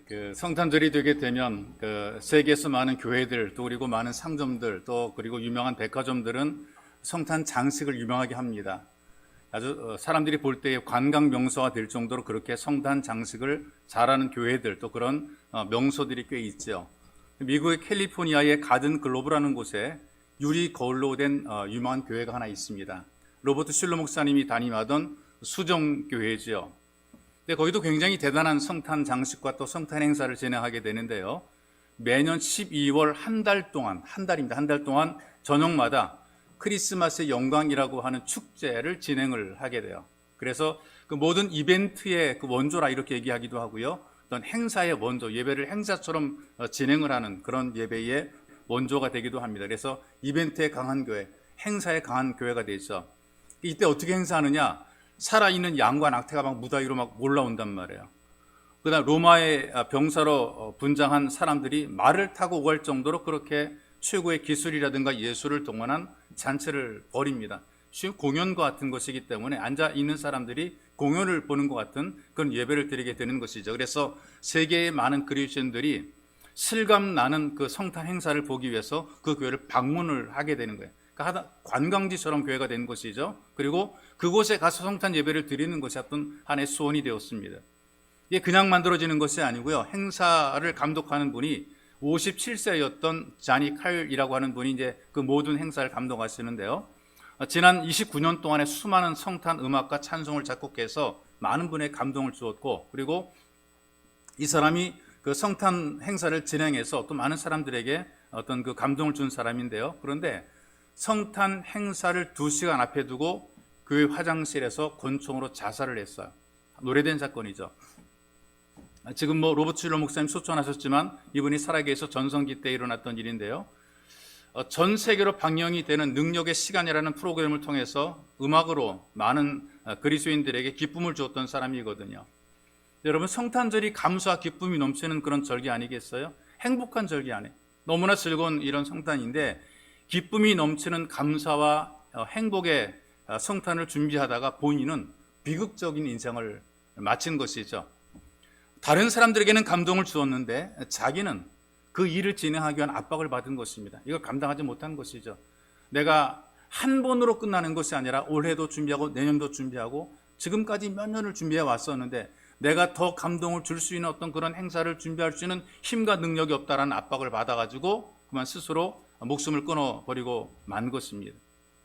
그 성탄절이 되게 되면 그 세계에서 많은 교회들 또 그리고 많은 상점들 또 그리고 유명한 백화점들은 성탄 장식을 유명하게 합니다. 아주 사람들이 볼 때 관광 명소가 될 정도로 그렇게 성탄 장식을 잘하는 교회들 또 그런 명소들이 꽤 있죠. 미국의 캘리포니아의 가든 글로브라는 곳에 유리 거울로 된 유명한 교회가 하나 있습니다. 로버트 슐러 목사님이 담임하던 수정교회지요. 근데 거기도 굉장히 대단한 성탄 장식과 또 성탄 행사를 진행하게 되는데요. 매년 12월 한 달 동안, 한 달 동안 저녁마다 크리스마스의 영광이라고 하는 축제를 진행을 하게 돼요. 그래서 그 모든 이벤트의 그 원조라 이렇게 얘기하기도 하고요. 어떤 행사의 원조, 예배를 행사처럼 진행을 하는 그런 예배의 원조가 되기도 합니다. 그래서 이벤트에 강한 교회, 행사에 강한 교회가 되죠. 이때 어떻게 행사하느냐? 살아있는 양과 낙태가 막 무더위로 막 올라온단 말이에요. 그다음 로마의 병사로 분장한 사람들이 말을 타고 오갈 정도로 그렇게 최고의 기술이라든가 예술을 동원한 잔치를 벌입니다. 쉬운 공연과 같은 것이기 때문에 앉아 있는 사람들이 공연을 보는 것 같은 그런 예배를 드리게 되는 것이죠. 그래서 세계의 많은 그리스도인들이 실감 나는 그 성탄 행사를 보기 위해서 그 교회를 방문을 하게 되는 거예요. 그러니까 관광지처럼 교회가 된 것이죠. 그리고 그곳에 가서 성탄 예배를 드리는 것이 어떤 하나의 소원이 되었습니다. 이게 그냥 만들어지는 것이 아니고요. 행사를 감독하는 분이 57세였던 자니 칼이라고 하는 분이 이제 그 모든 행사를 감독하시는데요. 지난 29년 동안에 수많은 성탄 음악과 찬송을 작곡해서 많은 분의 감동을 주었고, 그리고 이 사람이 그 성탄 행사를 진행해서 또 많은 사람들에게 어떤 그 감동을 준 사람인데요. 그런데 성탄 행사를 2시간 앞에 두고 교회 화장실에서 권총으로 자살을 했어요. 노래된 사건이죠. 지금 뭐 로버트 슐러 목사님 소천하셨지만 이분이 살아계셔서 전성기 때 일어났던 일인데요. 전 세계로 방영이 되는 능력의 시간이라는 프로그램을 통해서 음악으로 많은 그리스도인들에게 기쁨을 주었던 사람이거든요. 여러분, 성탄절이 감사와 기쁨이 넘치는 그런 절기 아니겠어요? 행복한 절기 아니에요. 너무나 즐거운 이런 성탄인데 기쁨이 넘치는 감사와 행복의 성탄을 준비하다가 본인은 비극적인 인생을 마친 것이죠. 다른 사람들에게는 감동을 주었는데 자기는 그 일을 진행하기 위한 압박을 받은 것입니다. 이걸 감당하지 못한 것이죠. 내가 한 번으로 끝나는 것이 아니라 올해도 준비하고 내년도 준비하고 지금까지 몇 년을 준비해 왔었는데 내가 더 감동을 줄 수 있는 어떤 그런 행사를 준비할 수 있는 힘과 능력이 없다라는 압박을 받아가지고 그만 스스로 목숨을 끊어버리고 만 것입니다.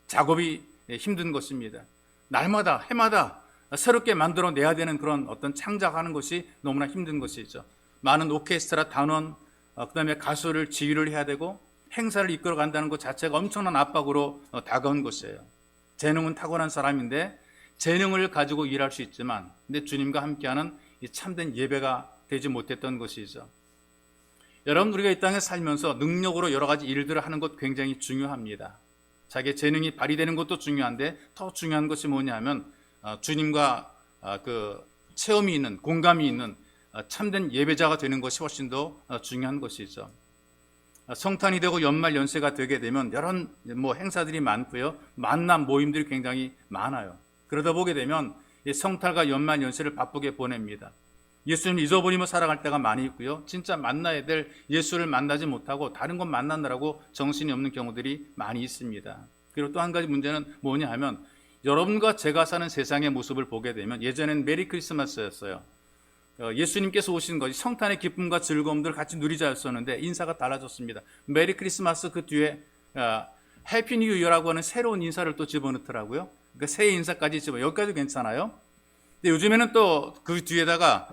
작업이 힘든 것입니다. 날마다 해마다 새롭게 만들어내야 되는 그런 어떤 창작하는 것이 너무나 힘든 것이죠. 많은 오케스트라 단원, 그 다음에 가수를 지휘를 해야 되고 행사를 이끌어 간다는 것 자체가 엄청난 압박으로 다가온 것이에요. 재능은 타고난 사람인데 재능을 가지고 일할 수 있지만 근데 주님과 함께하는 이 참된 예배가 되지 못했던 것이죠. 여러분, 우리가 이 땅에 살면서 능력으로 여러 가지 일들을 하는 것 굉장히 중요합니다. 자기의 재능이 발휘되는 것도 중요한데 더 중요한 것이 뭐냐면 주님과 그 체험이 있는, 공감이 있는 참된 예배자가 되는 것이 훨씬 더 중요한 것이죠. 성탄이 되고 연말 연세가 되게 되면 여러 행사들이 많고요. 만남 모임들이 굉장히 많아요. 그러다 보게 되면 성탄과 연말 연세를 바쁘게 보냅니다. 예수님을 잊어버리며 살아갈 때가 많이 있고요. 진짜 만나야 될 예수를 만나지 못하고 다른 것 만나느라고 정신이 없는 경우들이 많이 있습니다. 그리고 또 한 가지 문제는 뭐냐 하면 여러분과 제가 사는 세상의 모습을 보게 되면 예전에는 메리 크리스마스였어요. 예수님께서 오신 것이 성탄의 기쁨과 즐거움들을 같이 누리자였었는데 인사가 달라졌습니다. 메리 크리스마스 그 뒤에 해피 뉴 이어라고 하는 새로운 인사를 또 집어넣더라고요. 그러니까 새 인사까지 여기까지 괜찮아요. 근데 요즘에는 또 그 뒤에다가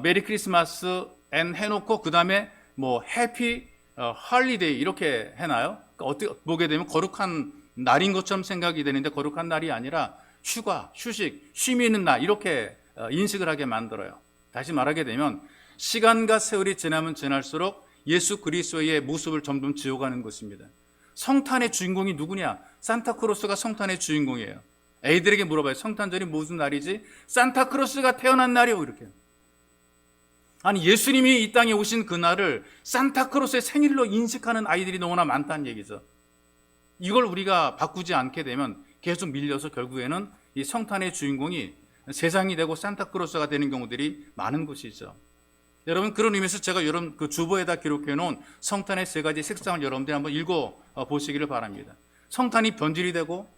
메리 크리스마스 앤 해놓고 그 다음에 뭐 해피 할리데이 이렇게 해놔요. 그러니까 어떻게 보게 되면 거룩한 날인 것처럼 생각이 되는데 거룩한 날이 아니라 휴가, 휴식, 쉼이 있는 날 이렇게 인식을 하게 만들어요. 다시 말하게 되면 시간과 세월이 지나면 지날수록 예수 그리스도의 모습을 점점 지워가는 것입니다. 성탄의 주인공이 누구냐? 산타크로스가 성탄의 주인공이에요. 애들에게 물어봐요. 성탄절이 무슨 날이지? 산타크로스가 태어난 날이요. 이렇게. 아니, 예수님이 이 땅에 오신 그 날을 산타크로스의 생일로 인식하는 아이들이 너무나 많다는 얘기죠. 이걸 우리가 바꾸지 않게 되면 계속 밀려서 결국에는 이 성탄의 주인공이 세상이 되고 산타크로스가 되는 경우들이 많은 것이죠. 여러분, 그런 의미에서 제가 여러분 그 주보에다 기록해 놓은 성탄의 세 가지 색상을 여러분들이 한번 읽어 보시기를 바랍니다. 성탄이 변질이 되고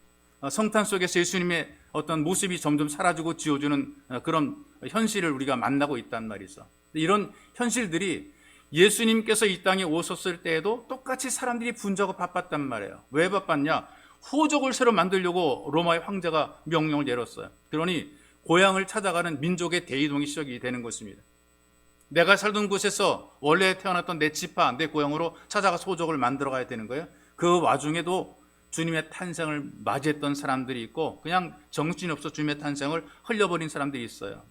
성탄 속에서 예수님의 어떤 모습이 점점 사라지고 지워지는 그런 현실을 우리가 만나고 있단 말이죠. 이런 현실들이 예수님께서 이 땅에 오셨을 때에도 똑같이 사람들이 분주하고 바빴단 말이에요. 왜 바빴냐? 호적을 새로 만들려고 로마의 황제가 명령을 내렸어요. 그러니 고향을 찾아가는 민족의 대이동이 시작이 되는 것입니다. 내가 살던 곳에서 원래 태어났던 내 지파, 내 고향으로 찾아가서 호적을 만들어 가야 되는 거예요. 그 와중에도 주님의 탄생을 맞이했던 사람들이 있고 그냥 정신이 없어 주님의 탄생을 흘려버린 사람들이 있어요.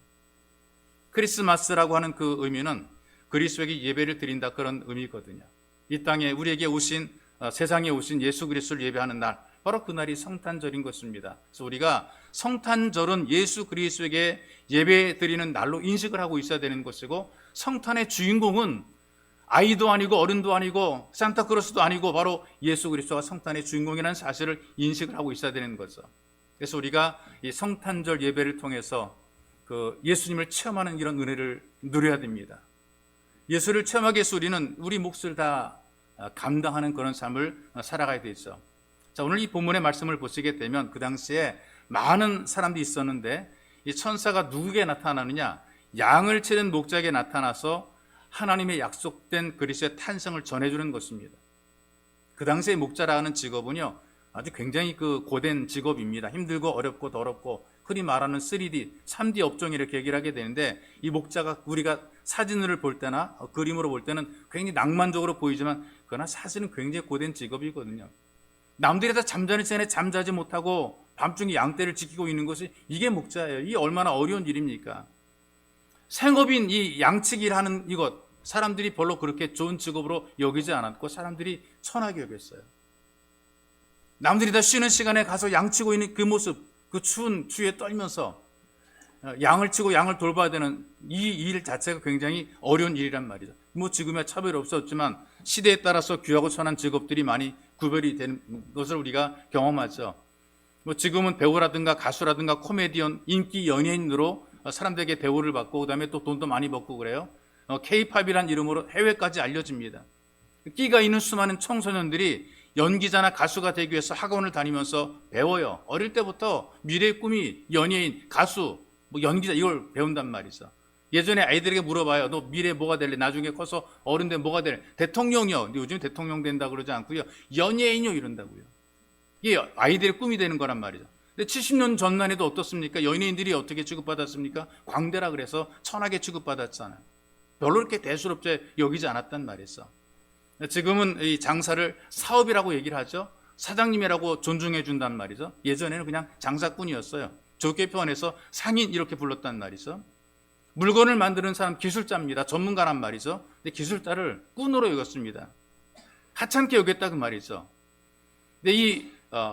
크리스마스라고 하는 그 의미는 그리스도에게 예배를 드린다, 그런 의미거든요. 이 땅에 우리에게 오신, 세상에 오신 예수 그리스도를 예배하는 날, 바로 그날이 성탄절인 것입니다. 그래서 우리가 성탄절은 예수 그리스도에게 예배 드리는 날로 인식을 하고 있어야 되는 것이고, 성탄의 주인공은 아이도 아니고 어른도 아니고 산타크로스도 아니고 바로 예수 그리스도가 성탄의 주인공이라는 사실을 인식을 하고 있어야 되는 거죠. 그래서 우리가 이 성탄절 예배를 통해서 그 예수님을 체험하는 이런 은혜를 누려야 됩니다. 예수를 체험하기 위해서 우리는 우리 몫을 다 감당하는 그런 삶을 살아가야 되죠. 자, 오늘 이 본문의 말씀을 보시게 되면 그 당시에 많은 사람들이 있었는데 이 천사가 누구에게 나타나느냐? 양을 치는 목자에게 나타나서 하나님의 약속된 그리스도의 탄생을 전해주는 것입니다. 그 당시의 목자라는 직업은요, 아주 굉장히 그 고된 직업입니다. 힘들고 어렵고 더럽고 흔히 말하는 3D, 3D 업종이 이렇게 얘기를 하게 되는데, 이 목자가 우리가 사진을 볼 때나 그림으로 볼 때는 굉장히 낭만적으로 보이지만 그러나 사실은 굉장히 고된 직업이거든요. 남들이 다 잠자는 시간에 잠자지 못하고 밤중에 양떼를 지키고 있는 것이 이게 목자예요. 이게 얼마나 어려운 일입니까? 생업인 이 양치기를 하는 이것, 사람들이 별로 그렇게 좋은 직업으로 여기지 않았고 사람들이 천하게 여겼어요. 남들이 다 쉬는 시간에 가서 양치고 있는 그 모습, 그 추운 추위에 떨면서 양을 치고 양을 돌봐야 되는 이 일 자체가 굉장히 어려운 일이란 말이죠. 뭐 지금야 차별이 없었지만 시대에 따라서 귀하고 선한 직업들이 많이 구별이 되는 것을 우리가 경험하죠. 뭐 지금은 배우라든가 가수라든가 코미디언, 인기 연예인으로 사람들에게 대우를 받고 그다음에 또 돈도 많이 벌고 그래요. K-팝이란 이름으로 해외까지 알려집니다. 끼가 있는 수많은 청소년들이 연기자나 가수가 되기 위해서 학원을 다니면서 배워요. 어릴 때부터 미래의 꿈이 연예인, 가수, 뭐 연기자 이걸 배운단 말이죠. 예전에 아이들에게 물어봐요. 너 미래에 뭐가 될래? 나중에 커서 어른 되면 뭐가 될래? 대통령이요. 근데 요즘 대통령 된다 그러지 않고요. 연예인이요 이런다고요. 이게 아이들의 꿈이 되는 거란 말이죠. 근데 70년 전만 해도 어떻습니까? 연예인들이 어떻게 취급받았습니까? 광대라 그래서 천하게 취급받았잖아요. 별로 그렇게 대수롭게 여기지 않았단 말이죠. 지금은 이 장사를 사업이라고 얘기를 하죠. 사장님이라고 존중해 준단 말이죠. 예전에는 그냥 장사꾼이었어요. 좋게 표현해서 상인 이렇게 불렀단 말이죠. 물건을 만드는 사람 기술자입니다. 전문가란 말이죠. 근데 기술자를 꾼으로 여겼습니다. 하찮게 여겼다 그 말이죠. 근데 이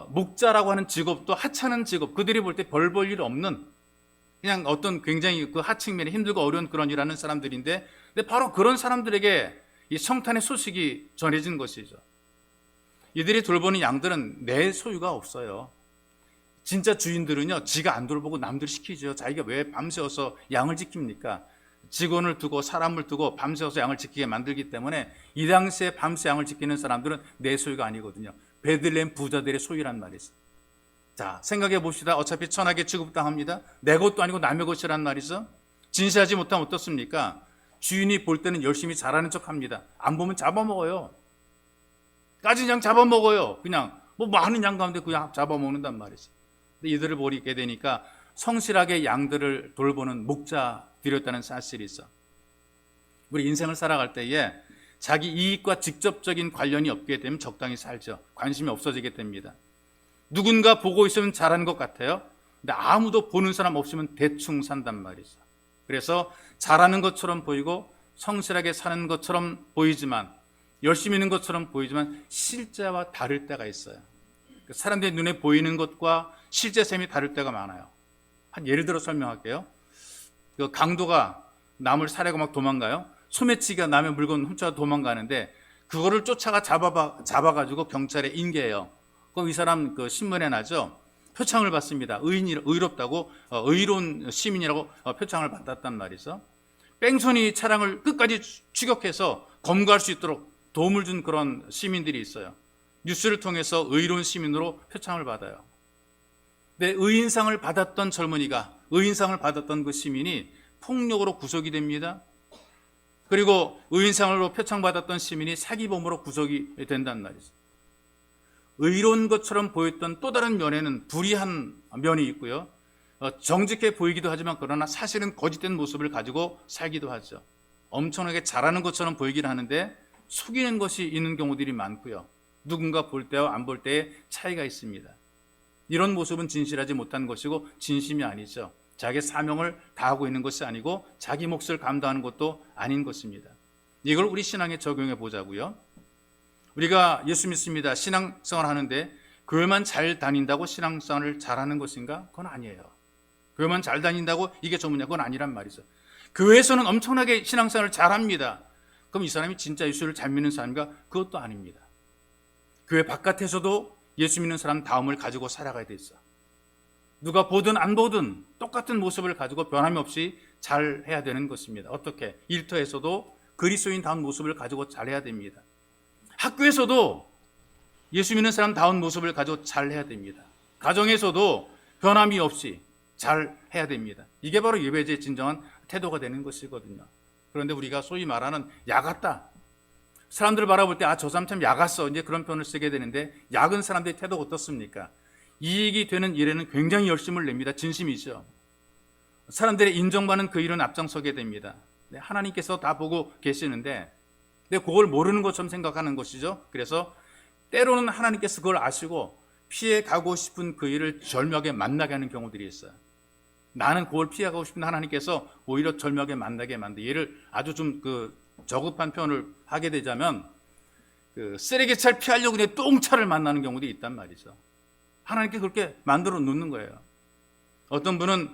목자라고 하는 직업도 하찮은 직업, 그들이 볼 때 별 볼 일 없는 그냥 어떤 굉장히 그 하층면에 힘들고 어려운 그런 일하는 사람들인데, 근데 바로 그런 사람들에게 이 성탄의 소식이 전해진 것이죠. 이들이 돌보는 양들은 내 소유가 없어요. 진짜 주인들은요, 지가 안 돌보고 남들 시키죠. 자기가 왜 밤새워서 양을 지킵니까? 직원을 두고 사람을 두고 밤새워서 양을 지키게 만들기 때문에 이 당시에 밤새 양을 지키는 사람들은 내 소유가 아니거든요. 베들레헴 부자들의 소유란 말이죠. 자, 생각해 봅시다. 어차피 천하게 취급당합니다. 내 것도 아니고 남의 것이란 말이죠. 진실하지 못하면 어떻습니까? 주인이 볼 때는 열심히 잘하는 척합니다. 안 보면 잡아먹어요. 까진 양 잡아먹어요. 그냥 뭐 많은 양 가운데 그냥 잡아먹는단 말이죠. 근데 이들을 보게 되니까 성실하게 양들을 돌보는 목자들이었다는 사실이 있어. 우리 인생을 살아갈 때에 자기 이익과 직접적인 관련이 없게 되면 적당히 살죠. 관심이 없어지게 됩니다. 누군가 보고 있으면 잘하는 것 같아요. 근데 아무도 보는 사람 없으면 대충 산단 말이죠. 그래서 잘하는 것처럼 보이고 성실하게 사는 것처럼 보이지만, 열심히 있는 것처럼 보이지만 실제와 다를 때가 있어요. 사람들의 눈에 보이는 것과 실제 셈이 다를 때가 많아요. 한 예를 들어 설명할게요. 그 강도가 남을 살해하고 막 도망가요. 소매치기가 남의 물건 훔쳐 도망가는데 그거를 쫓아가 잡아가지고 경찰에 인계해요. 그럼 이 사람 그 신문에 나죠. 표창을 받습니다. 의롭다고 의로운 시민이라고 표창을 받았단 말이죠. 뺑소니 차량을 끝까지 추격해서 검거할 수 있도록 도움을 준 그런 시민들이 있어요. 뉴스를 통해서 의로운 시민으로 표창을 받아요. 근데 의인상을 받았던 젊은이가, 의인상을 받았던 그 시민이 폭력으로 구속이 됩니다. 그리고 의인상으로 표창받았던 시민이 사기범으로 구속이 된단 말이죠. 의로운 것처럼 보였던 또 다른 면에는 불의한 면이 있고요. 정직해 보이기도 하지만 그러나 사실은 거짓된 모습을 가지고 살기도 하죠. 엄청나게 잘하는 것처럼 보이긴 하는데 속이는 것이 있는 경우들이 많고요. 누군가 볼 때와 안 볼 때의 차이가 있습니다. 이런 모습은 진실하지 못한 것이고 진심이 아니죠. 자기 사명을 다하고 있는 것이 아니고 자기 몫을 감당하는 것도 아닌 것입니다. 이걸 우리 신앙에 적용해 보자고요. 우리가 예수 믿습니다. 신앙생활 하는데 교회만 잘 다닌다고 신앙생활을 잘하는 것인가? 그건 아니에요. 교회만 잘 다닌다고 이게 전부냐? 그건 아니란 말이죠. 교회에서는 엄청나게 신앙생활을 잘합니다. 그럼 이 사람이 진짜 예수를 잘 믿는 사람인가? 그것도 아닙니다. 교회 바깥에서도 예수 믿는 사람 다움을 가지고 살아가야 돼 있어. 누가 보든 안 보든 똑같은 모습을 가지고 변함이 없이 잘 해야 되는 것입니다. 어떻게? 일터에서도 그리스도인다운 모습을 가지고 잘해야 됩니다. 학교에서도 예수 믿는 사람다운 모습을 가지고 잘해야 됩니다. 가정에서도 변함이 없이 잘 해야 됩니다. 이게 바로 예배자의 진정한 태도가 되는 것이거든요. 그런데 우리가 소위 말하는 야같다. 사람들 바라볼 때 저 사람 참 야갔어. 이제 그런 표현을 쓰게 되는데 야근 사람들의 태도가 어떻습니까? 이익이 되는 일에는 굉장히 열심을 냅니다. 진심이죠. 사람들의 인정받는 그 일은 앞장서게 됩니다. 하나님께서 다 보고 계시는데 근데 그걸 모르는 것처럼 생각하는 것이죠. 그래서 때로는 하나님께서 그걸 아시고 피해 가고 싶은 그 일을 절묘하게 만나게 하는 경우들이 있어요. 나는 그걸 피해가고 싶은 하나님께서 오히려 절묘하게 만나게 만들. 얘를 아주 좀 저급한 표현을 하게 되자면 쓰레기차를 피하려고 그냥 똥차를 만나는 경우도 있단 말이죠. 하나님께 그렇게 만들어 놓는 거예요. 어떤 분은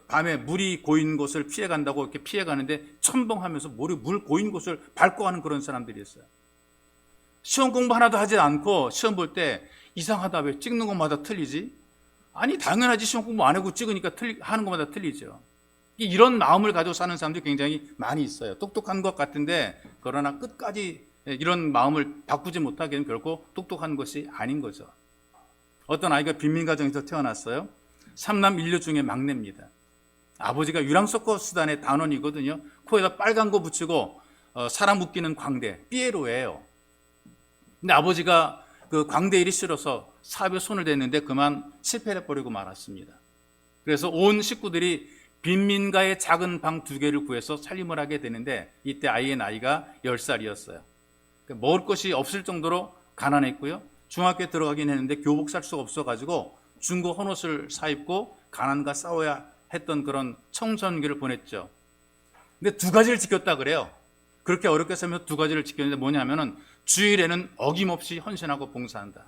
밤에 물이 고인 곳을 피해 간다고 이렇게 피해 가는데 첨벙하면서 물 고인 곳을 밟고 가는 그런 사람들이 있어요. 시험 공부 하나도 하지 않고 시험 볼 때 이상하다, 왜 찍는 것마다 틀리지? 아니 당연하지, 시험 공부 안 하고 찍으니까 하는 것마다 틀리죠. 이런 마음을 가지고 사는 사람들이 굉장히 많이 있어요. 똑똑한 것 같은데 그러나 끝까지 이런 마음을 바꾸지 못하기에는 결코 똑똑한 것이 아닌 거죠. 어떤 아이가 빈민 가정에서 태어났어요. 3남 1녀 중에 막내입니다. 아버지가 유랑서커 수단의 단원이거든요. 코에다 빨간 거 붙이고 사람 웃기는 광대, 삐에로예요. 근데 아버지가 그 광대 일이 싫어서 사업에 손을 댔는데 그만 실패를 해버리고 말았습니다. 그래서 온 식구들이 빈민가의 작은 방 2개를 구해서 살림을 하게 되는데 이때 아이의 나이가 10살이었어요. 먹을 것이 없을 정도로 가난했고요. 중학교에 들어가긴 했는데 교복 살 수가 없어가지고 중고 헌옷을 사입고 가난과 싸워야 했던 그런 청소년기를 보냈죠. 근데 2가지를 지켰다 그래요. 그렇게 어렵게 살면서 2가지를 지켰는데 뭐냐면은 주일에는 어김없이 헌신하고 봉사한다.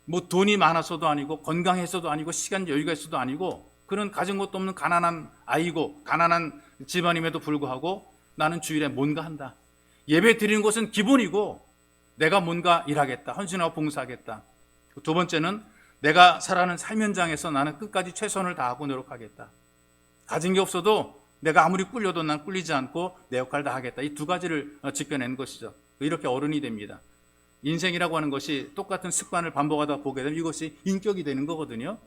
뭐 돈이 많아서도 아니고 건강해서도 아니고 시간 여유가 있어도 아니고 그는 가진 것도 없는 가난한 아이고 가난한 집안임에도 불구하고 나는 주일에 뭔가 한다. 예배 드리는 것은 기본이고 내가 뭔가 일하겠다. 헌신하고 봉사하겠다. 2번째는 내가 살아가는 삶 현장에서 나는 끝까지 최선을 다하고 노력하겠다. 가진 게 없어도 내가 아무리 꿀려도 난 꿀리지 않고 내 역할 다 하겠다. 이 2가지를 지켜낸 것이죠. 이렇게 어른이 됩니다. 인생이라고 하는 것이 똑같은 습관을 반복하다 보게 되면 이것이 인격이 되는 거거든요.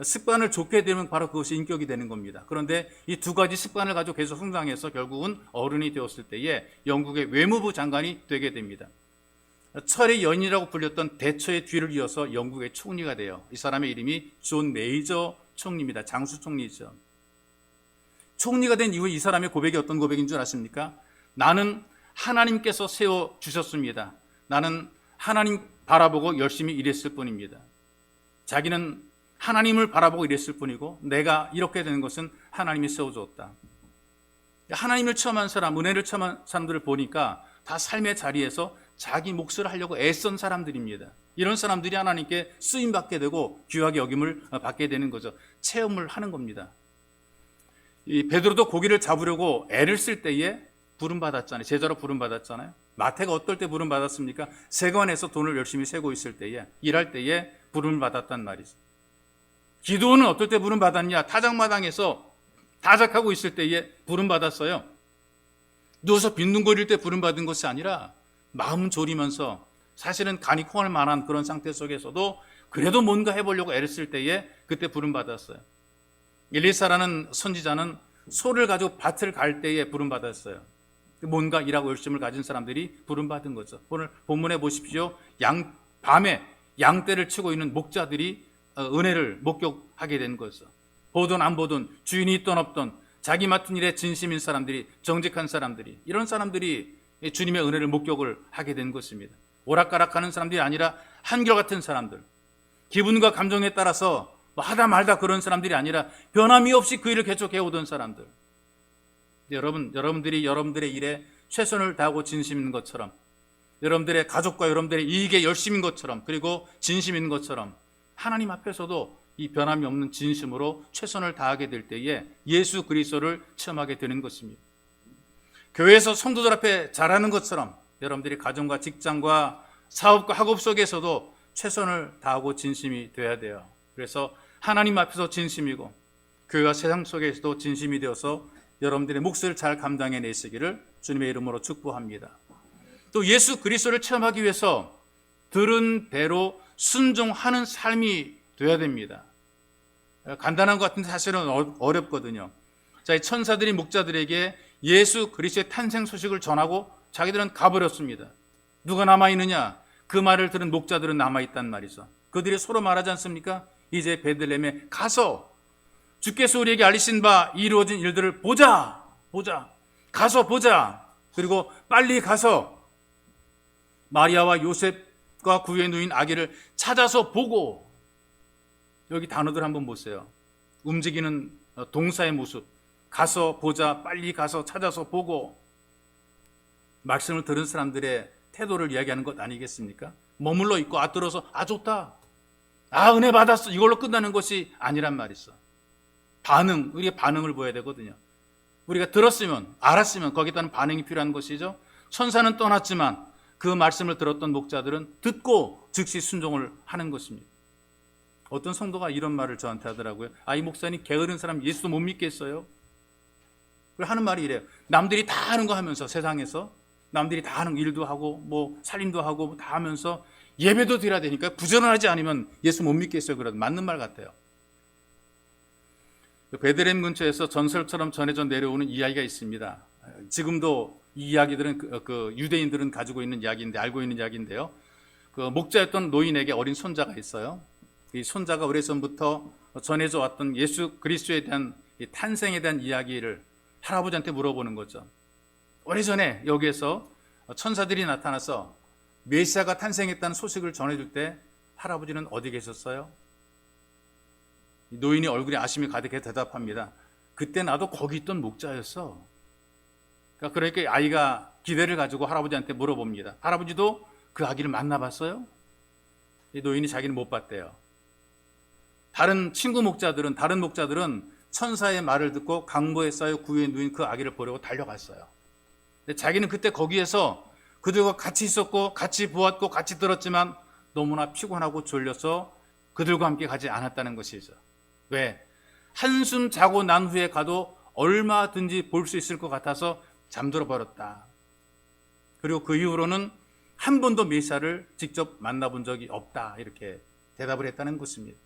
습관을 좋게 되면 바로 그것이 인격이 되는 겁니다. 그런데 이 2가지 습관을 가지고 계속 성장해서 결국은 어른이 되었을 때에 영국의 외무부 장관이 되게 됩니다. 철의 연인이라고 불렸던 대처의 뒤를 이어서 영국의 총리가 돼요. 이 사람의 이름이 존 메이저 총리입니다. 장수 총리죠. 총리가 된 이후에 이 사람의 고백이 어떤 고백인 줄 아십니까? 나는 하나님께서 세워주셨습니다. 나는 하나님 바라보고 열심히 일했을 뿐입니다. 자기는 하나님을 바라보고 일했을 뿐이고 내가 이렇게 되는 것은 하나님이 세워주었다. 하나님을 체험한 사람, 은혜를 체험한 사람들을 보니까 다 삶의 자리에서 자기 몫을 하려고 애쓴 사람들입니다. 이런 사람들이 하나님께 쓰임받게 되고 귀하게 여김을 받게 되는 거죠. 체험을 하는 겁니다. 이 베드로도 고기를 잡으려고 애를 쓸 때에 부름받았잖아요. 제자로 부름받았잖아요. 마태가 어떨 때 부름받았습니까? 세관에서 돈을 열심히 세고 있을 때에, 일할 때에 부름을 받았단 말이죠. 기도는 어떨 때 부름받았냐? 타작마당에서 다작하고 있을 때에 부름받았어요. 누워서 빈둥거릴 때 부름받은 것이 아니라 마음 졸이면서 사실은 간이 콩할 만한 그런 상태 속에서도 그래도 뭔가 해보려고 애를 쓸 때에 그때 부름받았어요. 엘리사라는 선지자는 소를 가지고 밭을 갈 때에 부름받았어요. 뭔가 일하고 열심을 가진 사람들이 부름받은 거죠. 오늘 본문에 보십시오. 밤에 양떼를 치고 있는 목자들이 은혜를 목격하게 된 거죠. 보든 안 보든 주인이 있던 없던 자기 맡은 일에 진심인 사람들이, 정직한 사람들이, 이런 사람들이 주님의 은혜를 목격을 하게 된 것입니다. 오락가락하는 사람들이 아니라 한결같은 사람들, 기분과 감정에 따라서 하다 말다 그런 사람들이 아니라 변함이 없이 그 일을 개척해오던 사람들. 여러분들이 여러분들의 일에 최선을 다하고 진심인 것처럼, 여러분들의 가족과 여러분들의 이익에 열심인 것처럼, 그리고 진심인 것처럼 하나님 앞에서도 이 변함이 없는 진심으로 최선을 다하게 될 때에 예수 그리스도를 체험하게 되는 것입니다. 교회에서 성도들 앞에 잘하는 것처럼 여러분들이 가정과 직장과 사업과 학업 속에서도 최선을 다하고 진심이 되어야 돼요. 그래서 하나님 앞에서 진심이고 교회와 세상 속에서도 진심이 되어서 여러분들의 몫을 잘 감당해 내시기를 주님의 이름으로 축복합니다. 또 예수 그리스도를 체험하기 위해서 들은 대로 순종하는 삶이 되어야 됩니다. 간단한 것 같은데 사실은 어렵거든요. 자, 이 천사들이 목자들에게 예수 그리스도의 탄생 소식을 전하고 자기들은 가버렸습니다. 누가 남아있느냐? 그 말을 들은 목자들은 남아있단 말이죠. 그들이 서로 말하지 않습니까? 이제 베들레헴에 가서 주께서 우리에게 알리신 바 이루어진 일들을 보자. 가서 보자. 그리고 빨리 가서 마리아와 요셉과 구유에 누인 아기를 찾아서 보고. 여기 단어들 한번 보세요. 움직이는 동사의 모습. 가서 보자, 빨리 가서 찾아서 보고. 말씀을 들은 사람들의 태도를 이야기하는 것 아니겠습니까? 머물러 있고 들어서 좋다. 은혜 받았어. 이걸로 끝나는 것이 아니란 말이죠. 우리의 반응을 보여야 되거든요. 우리가 들었으면, 알았으면 거기에 따른 반응이 필요한 것이죠. 천사는 떠났지만 그 말씀을 들었던 목자들은 듣고 즉시 순종을 하는 것입니다. 어떤 성도가 이런 말을 저한테 하더라고요. 이 목사님 게으른 사람 예수도 못 믿겠어요? 하는 말이 이래요. 남들이 다 하는 거 하면서, 세상에서 남들이 다 하는 일도 하고 살림도 하고 다 하면서 예배도 드려야 되니까 부지런하지 않으면 예수 못 믿겠어요. 그래도 맞는 말 같아요. 베들레헴 근처에서 전설처럼 전해져 내려오는 이야기가 있습니다. 지금도 이 이야기들은 그 유대인들은 가지고 있는 이야기인데, 알고 있는 이야기인데요. 그 목자였던 노인에게 어린 손자가 있어요. 이 손자가 오래전부터 전해져 왔던 예수 그리스도에 대한 탄생에 대한 이야기를 할아버지한테 물어보는 거죠. 오래전에 여기에서 천사들이 나타나서 메시아가 탄생했다는 소식을 전해줄 때 할아버지는 어디 계셨어요? 노인이 얼굴에 아심이 가득해 대답합니다. 그때 나도 거기 있던 목자였어. 그러니까 아이가 기대를 가지고 할아버지한테 물어봅니다. 할아버지도 그 아기를 만나봤어요? 이 노인이 자기는 못 봤대요. 다른 목자들은 천사의 말을 듣고 강보에 쌓여 구유에 누인 그 아기를 보려고 달려갔어요. 근데 자기는 그때 거기에서 그들과 같이 있었고 같이 보았고 같이 들었지만 너무나 피곤하고 졸려서 그들과 함께 가지 않았다는 것이죠. 왜? 한숨 자고 난 후에 가도 얼마든지 볼 수 있을 것 같아서 잠들어 버렸다. 그리고 그 이후로는 한 번도 메시아를 직접 만나본 적이 없다. 이렇게 대답을 했다는 것입니다.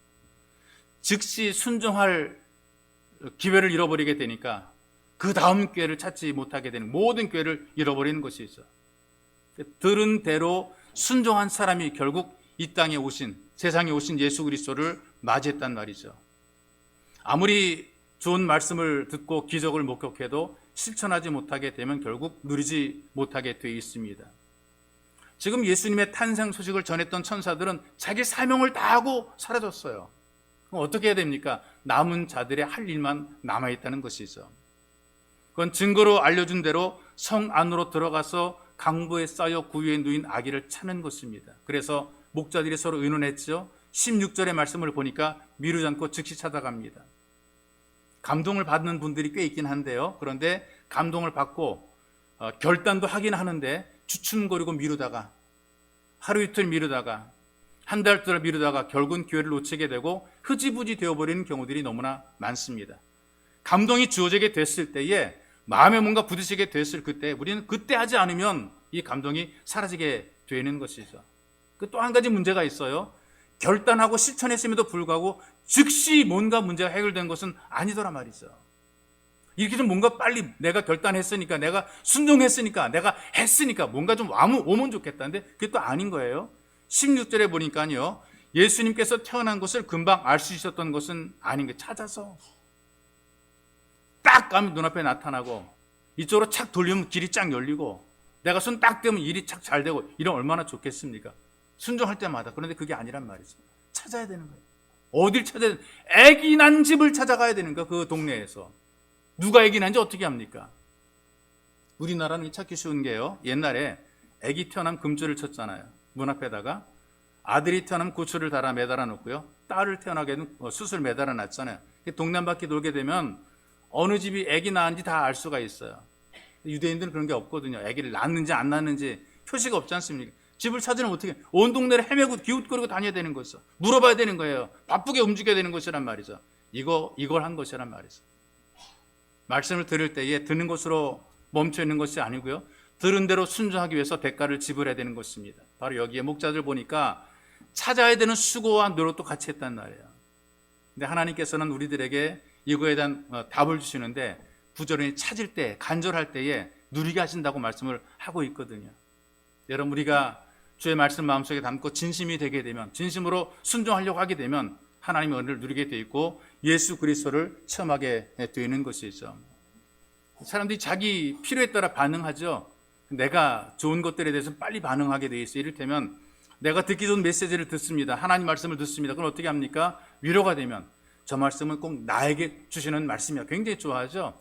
즉시 순종할 기회를 잃어버리게 되니까 그 다음 기회를 찾지 못하게 되는, 모든 기회를 잃어버리는 것이죠. 들은 대로 순종한 사람이 결국 이 땅에 오신, 세상에 오신 예수 그리스도를 맞이했단 말이죠. 아무리 좋은 말씀을 듣고 기적을 목격해도 실천하지 못하게 되면 결국 누리지 못하게 되어 있습니다. 지금 예수님의 탄생 소식을 전했던 천사들은 자기 사명을 다하고 사라졌어요. 그럼 어떻게 해야 됩니까? 남은 자들의 할 일만 남아있다는 것이죠. 그건 증거로 알려준 대로 성 안으로 들어가서 강보에 쌓여 구유에 누인 아기를 찾는 것입니다. 그래서 목자들이 서로 의논했죠. 16절의 말씀을 보니까 미루지 않고 즉시 찾아갑니다. 감동을 받는 분들이 꽤 있긴 한데요. 그런데 감동을 받고 결단도 하긴 하는데 주춤거리고 미루다가 하루 이틀 미루다가 한 달, 두 달 미루다가 결국은 기회를 놓치게 되고 흐지부지 되어버리는 경우들이 너무나 많습니다. 감동이 주어지게 됐을 때에 마음에 뭔가 부딪히게 됐을 그때 우리는 그때 하지 않으면 이 감동이 사라지게 되는 것이죠. 그 또 한 가지 문제가 있어요. 결단하고 실천했음에도 불구하고 즉시 뭔가 문제가 해결된 것은 아니더라 말이죠. 이렇게 좀 뭔가 빨리 내가 결단했으니까, 내가 순종했으니까, 내가 했으니까 뭔가 좀 오면 좋겠다는데 그게 또 아닌 거예요. 16절에 보니까요, 예수님께서 태어난 것을 금방 알 수 있었던 것은 아닌 게 찾아서 딱 가면 눈앞에 나타나고 이쪽으로 착 돌리면 길이 쫙 열리고 내가 손 딱 대면 일이 착 잘 되고 이러면 얼마나 좋겠습니까? 순종할 때마다. 그런데 그게 아니란 말이죠. 찾아야 되는 거예요. 어딜 찾아야 돼? 아기 난 집을 찾아가야 되는 거야. 그 동네에서. 누가 아기 난지 어떻게 합니까? 우리나라는 찾기 쉬운 게요. 옛날에 아기 태어나면 금줄을 쳤잖아요. 문 앞에다가. 아들이 태어나면 고추를 달아 매달아 놓고요. 딸을 태어나게는 숯을 매달아 놨잖아요. 동네 한 바퀴 돌게 되면 어느 집이 아기 낳은지 다 알 수가 있어요. 유대인들은 그런 게 없거든요. 아기를 낳았는지 안 낳았는지 표시가 없지 않습니까? 집을 찾으면 어떻게 온 동네를 헤매고 기웃거리고 다녀야 되는 거죠. 물어봐야 되는 거예요. 바쁘게 움직여야 되는 것이란 말이죠. 이걸 한 것이란 말이죠. 말씀을 들을 때에 듣는 것으로 멈춰 있는 것이 아니고요. 들은 대로 순종하기 위해서 대가를 지불해야 되는 것입니다. 바로 여기에 목자들 보니까 찾아야 되는 수고와 노력도 같이 했단 말이에요. 근데 하나님께서는 우리들에게 이거에 대한 답을 주시는데 부지런히 찾을 때, 간절할 때에 누리게 하신다고 말씀을 하고 있거든요. 여러분, 우리가 주의 말씀 마음속에 담고 진심이 되게 되면, 진심으로 순종하려고 하게 되면 하나님의 은혜를 누리게 돼 있고 예수 그리스도를 체험하게 되는 것이죠. 사람들이 자기 필요에 따라 반응하죠. 내가 좋은 것들에 대해서 빨리 반응하게 돼 있어요. 이를테면 내가 듣기 좋은 메시지를 듣습니다. 하나님 말씀을 듣습니다. 그럼 어떻게 합니까? 위로가 되면 저 말씀은 꼭 나에게 주시는 말씀이야. 굉장히 좋아하죠.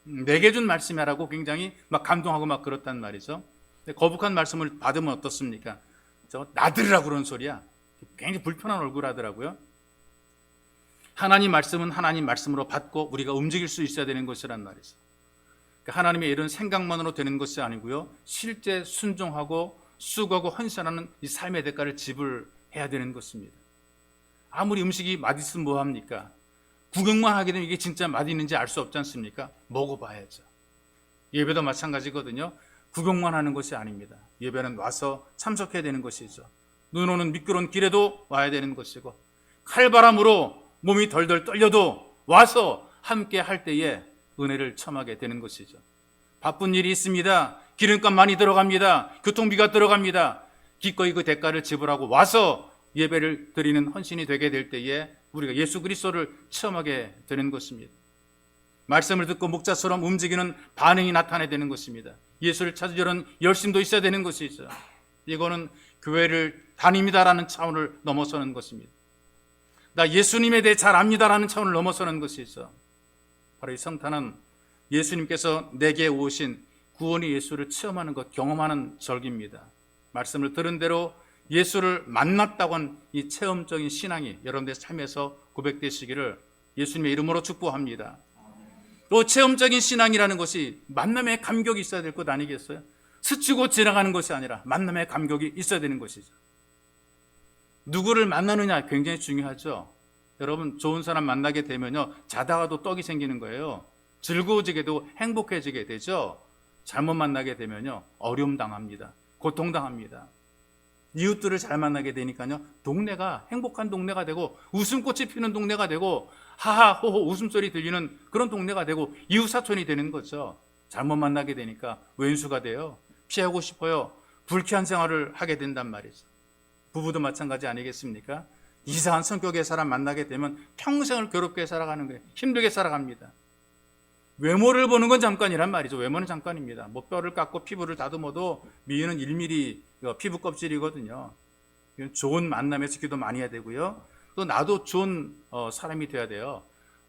내게 준 말씀이라고 굉장히 막 감동하고 막 그렇단 말이죠. 근데 거북한 말씀을 받으면 어떻습니까? 저거 나들으라고 그런 소리야. 굉장히 불편한 얼굴 하더라고요. 하나님 말씀은 하나님 말씀으로 받고 우리가 움직일 수 있어야 되는 것이란 말이죠. 그러니까 하나님의 이런 생각만으로 되는 것이 아니고요. 실제 순종하고 수고하고 헌신하는 이 삶의 대가를 지불해야 되는 것입니다. 아무리 음식이 맛있으면 뭐합니까? 구경만 하게 되면 이게 진짜 맛있는지 알 수 없지 않습니까? 먹어봐야죠. 예배도 마찬가지거든요. 구경만 하는 것이 아닙니다. 예배는 와서 참석해야 되는 것이죠. 눈 오는 미끄러운 길에도 와야 되는 것이고 칼바람으로 몸이 덜덜 떨려도 와서 함께 할 때에 은혜를 청하게 되는 것이죠. 바쁜 일이 있습니다. 기름값 많이 들어갑니다. 교통비가 들어갑니다. 기꺼이 그 대가를 지불하고 와서 예배를 드리는 헌신이 되게 될 때에 우리가 예수 그리스도를 체험하게 되는 것입니다. 말씀을 듣고 목자처럼 움직이는 반응이 나타나야 되는 것입니다. 예수를 찾으려는 열심도 있어야 되는 것이죠. 이거는 교회를 다닙니다라는 차원을 넘어서는 것입니다. 나 예수님에 대해 잘 압니다라는 차원을 넘어서는 것이죠. 바로 이 성탄은 예수님께서 내게 오신 구원의 예수를 체험하는 것, 경험하는 절기입니다. 말씀을 들은 대로 예수를 만났다고 한 이 체험적인 신앙이 여러분들의 삶에서 고백되시기를 예수님의 이름으로 축복합니다. 또 체험적인 신앙이라는 것이 만남의 감격이 있어야 될 것 아니겠어요? 스치고 지나가는 것이 아니라 만남의 감격이 있어야 되는 것이죠. 누구를 만나느냐 굉장히 중요하죠. 여러분, 좋은 사람 만나게 되면요, 자다가도 떡이 생기는 거예요. 즐거워지게 되고 행복해지게 되죠. 잘못 만나게 되면요, 어려움 당합니다. 고통 당합니다. 이웃들을 잘 만나게 되니까요, 동네가 행복한 동네가 되고 웃음꽃이 피는 동네가 되고 하하호호 웃음소리 들리는 그런 동네가 되고 이웃사촌이 되는 거죠. 잘못 만나게 되니까 왼수가 돼요. 피하고 싶어요. 불쾌한 생활을 하게 된단 말이죠. 부부도 마찬가지 아니겠습니까? 이상한 성격의 사람 만나게 되면 평생을 괴롭게 살아가는 거예요. 힘들게 살아갑니다. 외모를 보는 건 잠깐이란 말이죠. 외모는 잠깐입니다. 뭐 뼈를 깎고 피부를 다듬어도 미인은 1mm 피부 껍질이거든요. 좋은 만남에서 기도 많이 해야 되고요. 또 나도 좋은 사람이 돼야 돼요.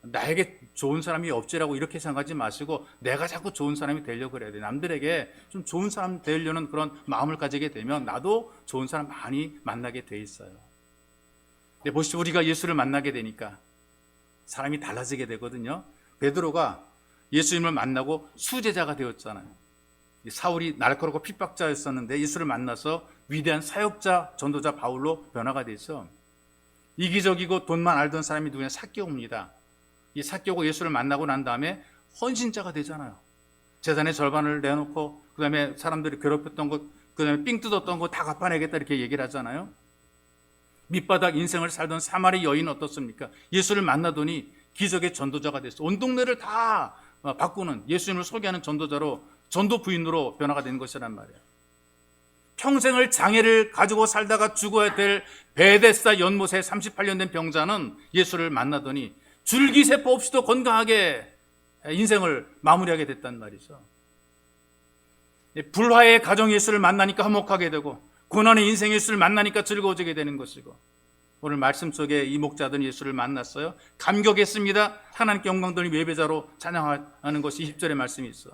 나에게 좋은 사람이 없지라고 이렇게 생각하지 마시고 내가 자꾸 좋은 사람이 되려고 그래야 돼요. 남들에게 좀 좋은 사람 되려는 그런 마음을 가지게 되면 나도 좋은 사람 많이 만나게 돼 있어요. 근데 보시죠. 우리가 예수를 만나게 되니까 사람이 달라지게 되거든요. 베드로가 예수님을 만나고 수제자가 되었잖아요. 사울이 날카롭고 핍박자였었는데 예수를 만나서 위대한 사역자, 전도자 바울로 변화가 되죠. 이기적이고 돈만 알던 사람이 누구냐? 삭개오입니다. 이 삭개오가 예수를 만나고 난 다음에 헌신자가 되잖아요. 재산의 절반을 내놓고 그 다음에 사람들이 괴롭혔던 것, 그 다음에 삥 뜯었던 거 다 갚아내겠다 이렇게 얘기를 하잖아요. 밑바닥 인생을 살던 사마리 여인은 어떻습니까? 예수를 만나더니 기적의 전도자가 됐어. 온 동네를 다 바꾸는, 예수님을 소개하는 전도자로, 전도 부인으로 변화가 된 것이란 말이에요. 평생을 장애를 가지고 살다가 죽어야 될 베데스다 연못에 38년 된 병자는 예수를 만나더니 줄기세포 없이도 건강하게 인생을 마무리하게 됐단 말이죠. 불화의 가정 예수를 만나니까 화목하게 되고, 고난의 인생 예수를 만나니까 즐거워지게 되는 것이고, 오늘 말씀 속에 이 목자들은 예수를 만났어요. 감격했습니다. 하나님께 영광 돌리며 예배자로 찬양하는 것이 20절의 말씀이 있어.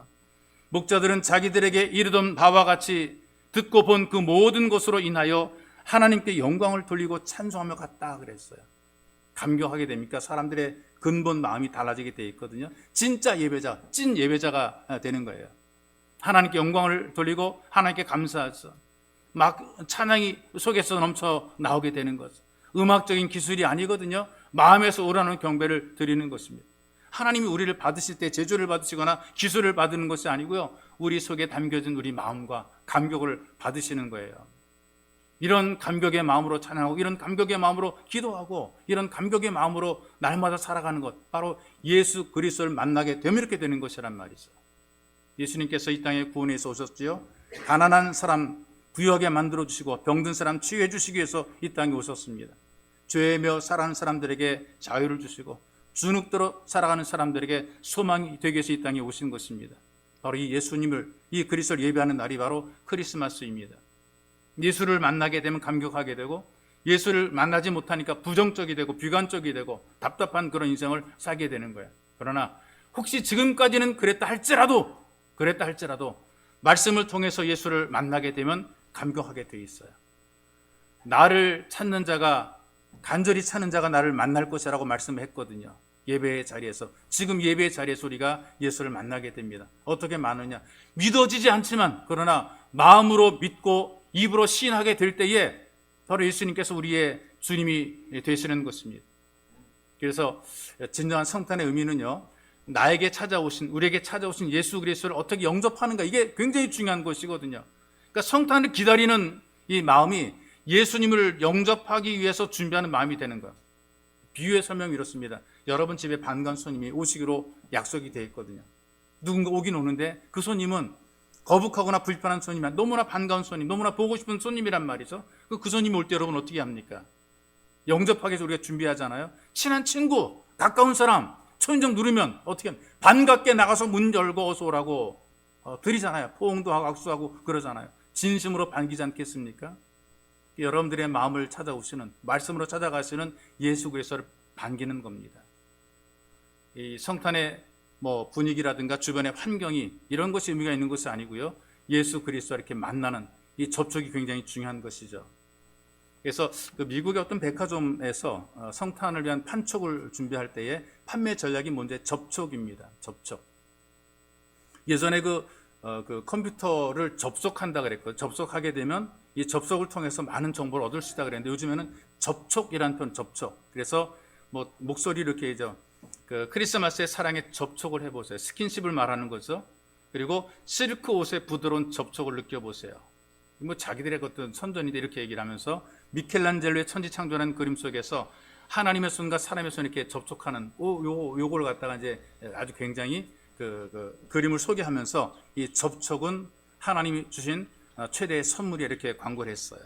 목자들은 자기들에게 이르던 바와 같이 듣고 본 그 모든 것으로 인하여 하나님께 영광을 돌리고 찬송하며 갔다 그랬어요. 감격하게 됩니까? 사람들의 근본 마음이 달라지게 돼 있거든요. 진짜 예배자, 찐 예배자가 되는 거예요. 하나님께 영광을 돌리고 하나님께 감사해서 막 찬양이 속에서 넘쳐 나오게 되는 거죠. 음악적인 기술이 아니거든요. 마음에서 우러나오는 경배를 드리는 것입니다. 하나님이 우리를 받으실 때 제조를 받으시거나 기술을 받는 것이 아니고요, 우리 속에 담겨진 우리 마음과 감격을 받으시는 거예요. 이런 감격의 마음으로 찬양하고, 이런 감격의 마음으로 기도하고, 이런 감격의 마음으로 날마다 살아가는 것, 바로 예수 그리스도를 만나게 되면 이렇게 되는 것이란 말이죠. 예수님께서 이 땅에 구원해서 오셨지요. 가난한 사람 부유하게 만들어주시고 병든 사람 치유해 주시기 위해서 이 땅에 오셨습니다. 죄며 살아가는 사람들에게 자유를 주시고 주눅들어 살아가는 사람들에게 소망이 되기 위해서 이 땅에 오신 것입니다. 바로 이 예수님을, 이 그리스도를 예배하는 날이 바로 크리스마스입니다. 예수를 만나게 되면 감격하게 되고, 예수를 만나지 못하니까 부정적이 되고 비관적이 되고 답답한 그런 인생을 살게 되는 거예요. 그러나 혹시 지금까지는 그랬다 할지라도 말씀을 통해서 예수를 만나게 되면 감격하게 돼 있어요. 나를 찾는 자가, 간절히 찾는 자가 나를 만날 것이라고 말씀했거든요. 예배의 자리에서, 지금 예배의 자리에서 우리가 예수를 만나게 됩니다. 어떻게 만나냐? 믿어지지 않지만 그러나 마음으로 믿고 입으로 시인하게 될 때에 바로 예수님께서 우리의 주님이 되시는 것입니다. 그래서 진정한 성탄의 의미는요, 나에게 찾아오신, 우리에게 찾아오신 예수 그리스도를 어떻게 영접하는가, 이게 굉장히 중요한 것이거든요. 그러니까 성탄을 기다리는 이 마음이 예수님을 영접하기 위해서 준비하는 마음이 되는 거예요. 비유의 설명이 이렇습니다. 여러분 집에 반가운 손님이 오시기로 약속이 되어 있거든요. 누군가 오긴 오는데 그 손님은 거북하거나 불편한 손님이, 너무나 반가운 손님, 너무나 보고 싶은 손님이란 말이죠. 그 손님이 올 때 여러분 어떻게 합니까? 영접하기 위해서 우리가 준비하잖아요. 친한 친구, 가까운 사람, 초인종 누르면 어떻게 합니까? 반갑게 나가서 문 열고 어서 오라고 드리잖아요. 포옹도 하고 악수하고 그러잖아요. 진심으로 반기지 않겠습니까? 여러분들의 마음을 찾아오시는, 말씀으로 찾아가시는 예수 그리스도를 반기는 겁니다. 이 성탄의 분위기라든가 주변의 환경이 이런 것이 의미가 있는 것이 아니고요, 예수 그리스도와 이렇게 만나는 이 접촉이 굉장히 중요한 것이죠. 그래서 그 미국의 어떤 백화점에서 성탄을 위한 판촉을 준비할 때에 판매 전략이 뭔지 접촉입니다. 접촉. 예전에 그 컴퓨터를 접속한다 그랬거든요. 접속하게 되면 이 접속을 통해서 많은 정보를 얻을 수 있다 그랬는데, 요즘에는 접촉이라는 표현, 접촉. 그래서 목소리를 이렇게 해죠. 그 크리스마스의 사랑에 접촉을 해보세요. 스킨십을 말하는 거죠. 그리고 실크 옷의 부드러운 접촉을 느껴보세요. 자기들의 어떤 선전인데 이렇게 얘기를 하면서 미켈란젤로의 천지창조라는 그림 속에서 하나님의 손과 사람의 손이 이렇게 접촉하는 요걸 갖다가 이제 아주 굉장히 그 그림을 소개하면서 이 접촉은 하나님이 주신 최대의 선물이 이렇게 광고를 했어요.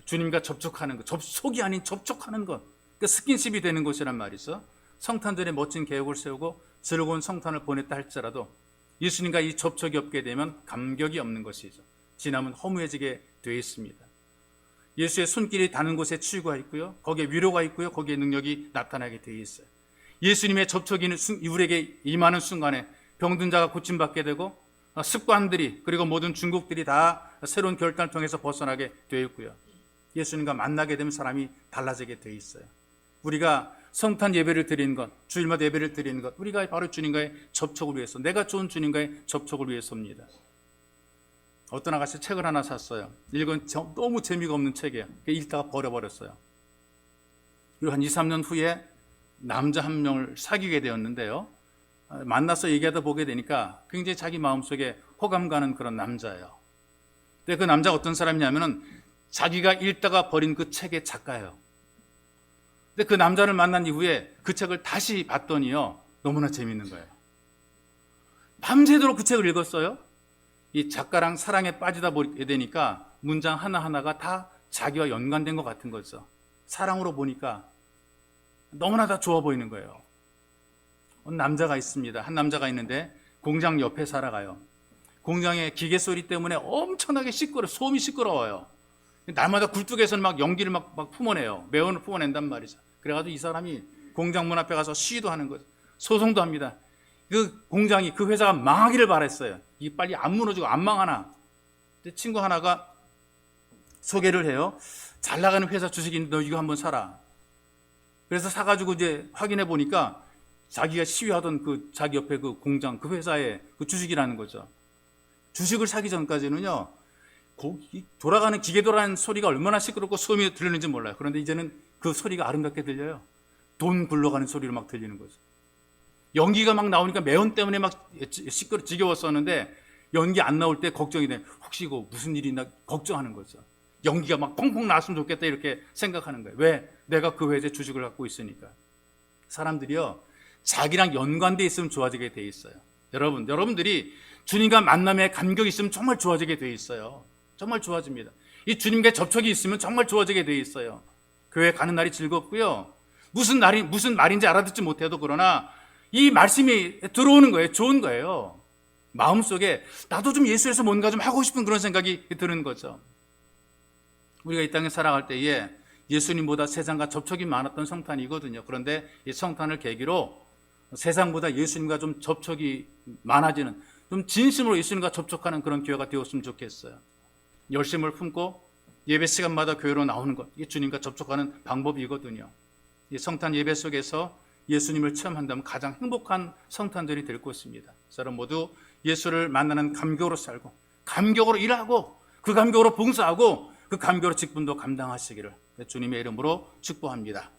주님과 접촉하는 것, 접속이 아닌 접촉하는 것, 그 스킨십이 되는 것이란 말이죠. 성탄절에 멋진 계획을 세우고 즐거운 성탄을 보냈다 할지라도 예수님과 이 접촉이 없게 되면 감격이 없는 것이죠. 지나면 허무해지게 되어 있습니다. 예수의 손길이 닿는 곳에 치유가 있고요, 거기에 위로가 있고요, 거기에 능력이 나타나게 되어 있어요. 예수님의 접촉이 우리에게 임하는 순간에 병든 자가 고침받게 되고, 습관들이, 그리고 모든 중국들이 다 새로운 결단을 통해서 벗어나게 되어 있고요, 예수님과 만나게 되면 사람이 달라지게 되어 있어요. 우리가 성탄 예배를 드리는 것, 주일마다 예배를 드리는 것, 우리가 바로 주님과의 접촉을 위해서, 내가 좋은 주님과의 접촉을 위해서입니다. 어떤 아가씨 책을 하나 샀어요. 읽은 너무 재미가 없는 책이에요. 읽다가 버려버렸어요. 그리고 한 2, 3년 후에 남자 한 명을 사귀게 되었는데요. 만나서 얘기하다 보게 되니까 굉장히 자기 마음속에 호감 가는 그런 남자예요. 근데 그 남자가 어떤 사람이냐면은 자기가 읽다가 버린 그 책의 작가예요. 근데 그 남자를 만난 이후에 그 책을 다시 봤더니요, 너무나 재밌는 거예요. 밤새도록 그 책을 읽었어요. 이 작가랑 사랑에 빠지다 보게 되니까 문장 하나하나가 다 자기와 연관된 것 같은 거죠. 사랑으로 보니까 너무나 다 좋아 보이는 거예요. 남자가 있습니다. 한 남자가 있는데 공장 옆에 살아가요. 공장의 기계 소리 때문에 엄청나게 소음이 시끄러워요. 날마다 굴뚝에서는 막 연기를 막 품어내요. 매연을 품어낸단 말이죠. 그래가지고 이 사람이 공장 문 앞에 가서 시위도 하는 거죠. 소송도 합니다. 그 공장이, 그 회사가 망하기를 바랬어요. 이게 빨리 안 무너지고 안 망하나. 근데 친구 하나가 소개를 해요. 잘 나가는 회사 주식인데 너 이거 한번 사라. 그래서 사가지고 이제 확인해 보니까 자기가 시위하던 그 자기 옆에 그 공장, 그 회사의 그 주식이라는 거죠. 주식을 사기 전까지는요, 돌아가는, 기계 돌아가는 소리가 얼마나 시끄럽고 소음이 들리는지 몰라요. 그런데 이제는 그 소리가 아름답게 들려요. 돈 굴러가는 소리로 막 들리는 거죠. 연기가 막 나오니까 매연 때문에 막 지겨웠었는데 연기 안 나올 때 걱정이 돼. 혹시 이거 무슨 일이 있나 걱정하는 거죠. 연기가 막 펑펑 나왔으면 좋겠다 이렇게 생각하는 거예요. 왜? 내가 그 회사의 주식을 갖고 있으니까. 사람들이요, 자기랑 연관되어 있으면 좋아지게 돼 있어요. 여러분들이 주님과 만남에 감격이 있으면 정말 좋아지게 돼 있어요. 정말 좋아집니다. 이 주님과 접촉이 있으면 정말 좋아지게 돼 있어요. 교회 가는 날이 즐겁고요. 무슨 말인지 알아듣지 못해도 그러나 이 말씀이 들어오는 거예요. 좋은 거예요. 마음속에 나도 좀 예수에서 뭔가 좀 하고 싶은 그런 생각이 드는 거죠. 우리가 이 땅에 살아갈 때에 예수님보다 세상과 접촉이 많았던 성탄이거든요. 그런데 이 성탄을 계기로 세상보다 예수님과 좀 접촉이 많아지는, 좀 진심으로 예수님과 접촉하는 그런 교회가 되었으면 좋겠어요. 열심을 품고 예배 시간마다 교회로 나오는 것, 이게 주님과 접촉하는 방법이거든요. 이 성탄 예배 속에서 예수님을 체험한다면 가장 행복한 성탄절이 될 것입니다. 여러분 모두 예수를 만나는 감격으로 살고, 감격으로 일하고, 그 감격으로 봉사하고, 그 감격으로 직분도 감당하시기를 주님의 이름으로 축복합니다.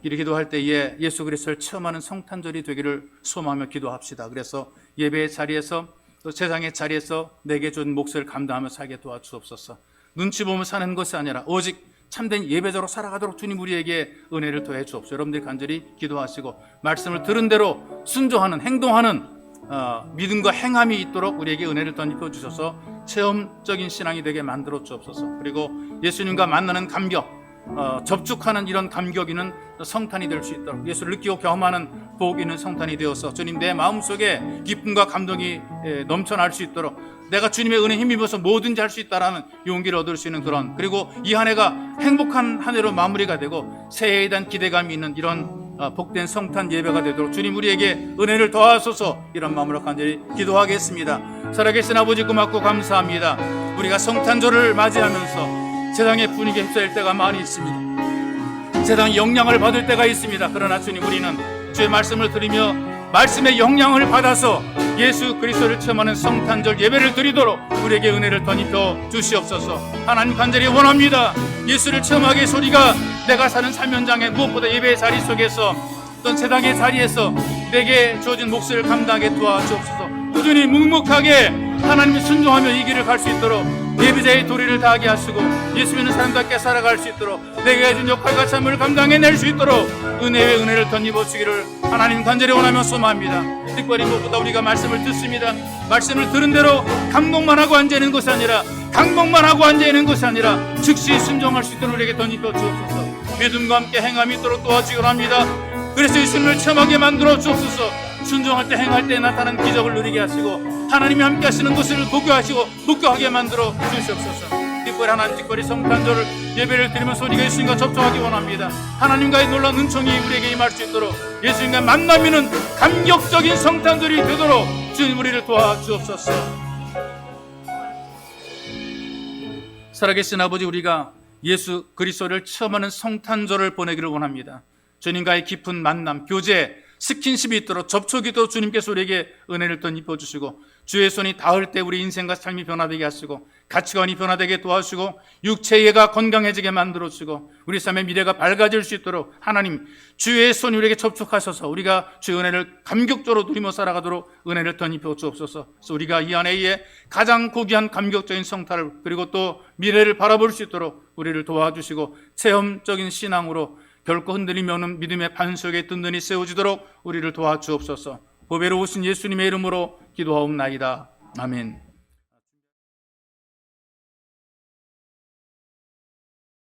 이렇게 기도할 때에 예수 그리스도를 체험하는 성탄절이 되기를 소망하며 기도합시다. 그래서 예배의 자리에서, 또 세상의 자리에서 내게 준 몫을 감당하며 살게 도와주옵소서. 눈치 보며 사는 것이 아니라 오직 참된 예배자로 살아가도록 주님 우리에게 은혜를 더해 주옵소서. 여러분들이 간절히 기도하시고 말씀을 들은 대로 순종하는, 행동하는 믿음과 행함이 있도록 우리에게 은혜를 덧입혀 주셔서 체험적인 신앙이 되게 만들어 주옵소서. 그리고 예수님과 만나는 감격, 접촉하는 이런 감격 있는 성탄이 될 수 있도록, 예수를 느끼고 경험하는 복 있는 성탄이 되어서 주님 내 마음속에 기쁨과 감동이 넘쳐날 수 있도록, 내가 주님의 은혜에 힘입어서 뭐든지 할 수 있다라는 용기를 얻을 수 있는 그런, 그리고 이 한 해가 행복한 한 해로 마무리가 되고 새해에 대한 기대감이 있는 이런 복된 성탄 예배가 되도록 주님 우리에게 은혜를 더하소서. 이런 마음으로 간절히 기도하겠습니다. 살아계신 아버지 고맙고 감사합니다. 우리가 성탄절을 맞이하면서 세상의 분위기에 휩싸일 때가 많이 있습니다. 세상의 영향을 받을 때가 있습니다. 그러나 주님, 우리는 주의 말씀을 들으며 말씀의 영향을 받아서 예수 그리스도를 체험하는 성탄절 예배를 드리도록 우리에게 은혜를 덧입혀 주시옵소서. 하나님 간절히 원합니다. 예수를 체험하게 소리가 내가 사는 삶 현장에 무엇보다 예배의 자리 속에서, 어떤 세상의 자리에서 내게 주어진 몫을 감당하게 도와주옵소서. 꾸준히 묵묵하게 하나님을 순종하며 이 길을 갈 수 있도록 예배자의 도리를 다하게 하시고 예수 믿는 사람답게 살아갈 수 있도록 내게 준 역할과 삶을 감당해낼 수 있도록 은혜의 은혜를 덧입어 주기를 하나님 간절히 원하며 소망합니다. 특별히 무엇보다 우리가 말씀을 듣습니다. 말씀을 들은 대로 감동만 하고 앉아있는 것이 아니라, 감동만 하고 앉아있는 것이 아니라 즉시 순종할 수 있도록 우리에게 덧입어 주옵소서. 믿음과 함께 행함이 있도록 도와주기를 합니다. 그래서 예수님을 체험하게 만들어 주옵소서. 순종할 때, 행할 때 나타나는 기적을 누리게 하시고 하나님이 함께 하시는 것을 목표하시고 목표하게 만들어 주시옵소서. 특별히 하나님, 특별히 성탄절 예배를 드리면서 우리가 예수님과 접촉하기 원합니다. 하나님과의 놀라운 은총이 우리에게 임할 수 있도록 예수님과 만나미는 감격적인 성탄절이 되도록 주님 우리를 도와주옵소서. 살아계신 아버지, 우리가 예수 그리스도를 체험하는 성탄절을 보내기를 원합니다. 주님과의 깊은 만남, 교제, 스킨십이 있도록 접촉이 있도록 주님께서 우리에게 은혜를 덧입혀 주시고 주의 손이 닿을 때 우리 인생과 삶이 변화되게 하시고 가치관이 변화되게 도와주시고 육체가 건강해지게 만들어주시고 우리 삶의 미래가 밝아질 수 있도록 하나님 주의 손이 우리에게 접촉하셔서 우리가 주의 은혜를 감격적으로 누리며 살아가도록 은혜를 덧입혀 주옵소서. 그래서 우리가 이 안에 가장 고귀한 감격적인 성탄을 그리고 또 미래를 바라볼 수 있도록 우리를 도와주시고 체험적인 신앙으로 결코 흔들리며 오는 믿음의 반석에 든든히 세워지도록 우리를 도와주옵소서. 보배로우신 예수님의 이름으로 기도하옵나이다. 아멘.